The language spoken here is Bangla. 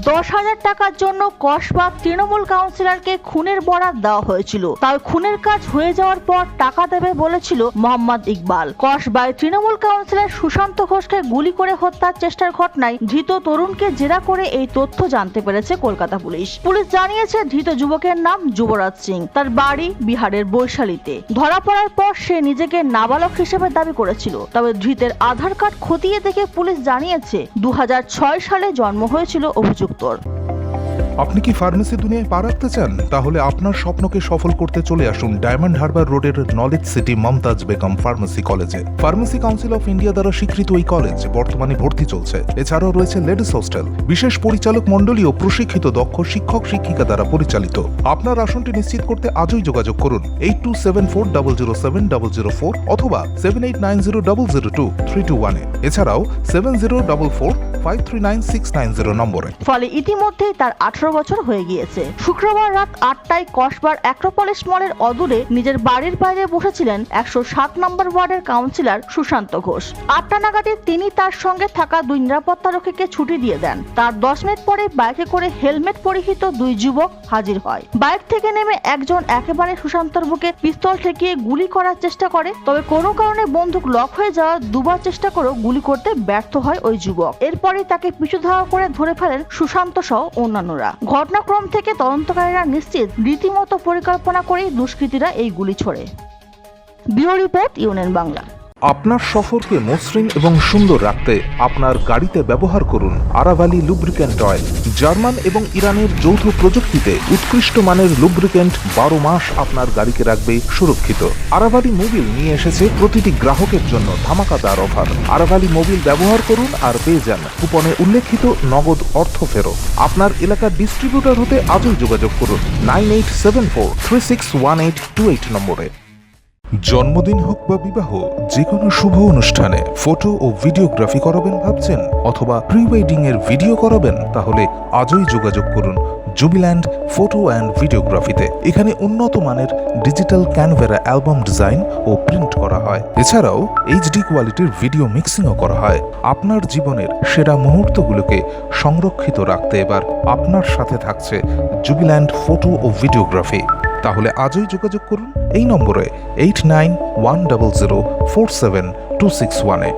10,000 টাকার জন্য কসবা তৃণমূল কাউন্সিলরকে খুনের বরাত দেওয়া হয়েছিল। তাই খুনের কাজ হয়ে যাওয়ার পর টাকা দেবে বলেছিল মোহাম্মদ ইকবাল। কসবায় তৃণমূল কাউন্সিলর সুশান্ত ঘোষকে গুলি করে হত্যার চেষ্টার ঘটনায় ধৃত তরুণকে জেরা করে এই তথ্য জানতে পেরেছে কলকাতা পুলিশ। পুলিশ জানিয়েছে ধৃত যুবকের নাম যুবরাজ সিং, তার বাড়ি বিহারের বৈশালীতে। ধরা পড়ার পর সে নিজেকে নাবালক হিসেবে দাবি করেছিল। তবে ধৃতের আধার কার্ড খতিয়ে দেখে পুলিশ জানিয়েছে 2006 সালে জন্ম হয়েছিল অভিযুক্তর। আপনি কি ফার্মেসি দুনিয়ায় পা রাখতে চান? তাহলে আপনার স্বপ্নকে সফল করতে চলে আসুন ডায়মন্ড হারবার রোডের Knowledge City Mumtaz Begum pharmacy কলেজে। ফার্মেসি কাউন্সিল অফ ইন্ডিয়া দ্বারা স্বীকৃত এই কলেজ বর্তমানে ভর্তি চলছে। এছাড়াও রয়েছে লেডিস হোস্টেল, বিশেষ পরিচালক মণ্ডলী ও প্রশিক্ষিত দক্ষ শিক্ষক শিক্ষিকা দ্বারা পরিচালিত। আপনার আসনটি নিশ্চিত করতে আজই যোগাযোগ করুন 8274007004 অথবা 7890002321 এছাড়াও 7044539690 নম্বরে। ফলে ইতিমধ্যেই তার 18 বছর হয়ে গিয়েছে। শুক্রবার রাত 8টায় কসবার অ্যাক্রোপলিস মলের অদূরে নিজের বাড়ির বাইরে বসেছিলেন 107 নম্বর ওয়ার্ডের কাউন্সিলর সুশান্ত ঘোষ। 8টা নাগাদে তিনি তার সঙ্গে থাকা 2 নিরাপত্তারক্ষীকে ছুটি দিয়ে দেন। তার 10 মিনিট পরে বাইকে করে হেলমেট পরিহিত 2 যুবক হাজির হয়। বাইক থেকে নেমে একজন একেবারে সুশান্তর বুকে পিস্তল ঠেকিয়ে গুলি করার চেষ্টা করে। তবে কোনো কারণে বন্দুক লক হয়ে যাওয়া দুবার চেষ্টা করেও গুলি করতে ব্যর্থ হয় ওই যুবক। এরপরে তাকে পিছু ধাওয়া করে ধরে ফেলেন সুশান্ত সহ অন্যান্যরা। ঘটনাক্রম থেকে তদন্তকারীরা নিশ্চিত রীতিমতো পরিকল্পনা করেই দুষ্কৃতীরা এই গুলি ছোড়ে। Bureau report union Bangla. আপনার সফরকে মসৃণ এবং সুন্দর রাখতে আপনার গাড়িতে ব্যবহার করুন আরাভালি লুব্রিক্যান্ট অয়েল। জার্মান এবং ইরানের যৌথ প্রযুক্তিতে উৎকৃষ্ট মানের লুব্রিক্যান্ট 12 মাস আপনার গাড়িকে রাখবে সুরক্ষিত। আরাভালি মোবিল নিয়ে এসেছে প্রতিটি গ্রাহকের জন্য ধামাকাদার অফার। আরাভালি মোবিল ব্যবহার করুন আর পেয়ে যান কুপনে উল্লেখিত নগদ অর্থ ফেরত। আপনার এলাকার ডিস্ট্রিবিউটর হতে আজই যোগাযোগ করুন 9874361828 নম্বরে। জন্মদিন হোক বা বিবাহ, যে কোনো শুভ অনুষ্ঠানে ফটো ও ভিডিওগ্রাফি করাবেন ভাবছেন অথবা প্রি ওয়েডিং এর ভিডিও করাবেন, তাহলে আজই যোগাযোগ করুন জুবিল্যান্ড ফটো অ্যান্ড ভিডিওগ্রাফিতে। এখানে উন্নত মানের ডিজিটাল ক্যানভেরা অ্যালবাম ডিজাইন ও প্রিন্ট করা হয়। এছাড়াও এইচডি কোয়ালিটির ভিডিও মিক্সিংও করা হয়। আপনার জীবনের সেরা মুহূর্তগুলোকে সংরক্ষিত রাখতে এবার আপনার সাথে থাকছে জুবিল্যান্ড ফটো ও ভিডিওগ্রাফি। তাহলে আজই যোগাযোগ করুন এই নম্বরে 8910047261-এ।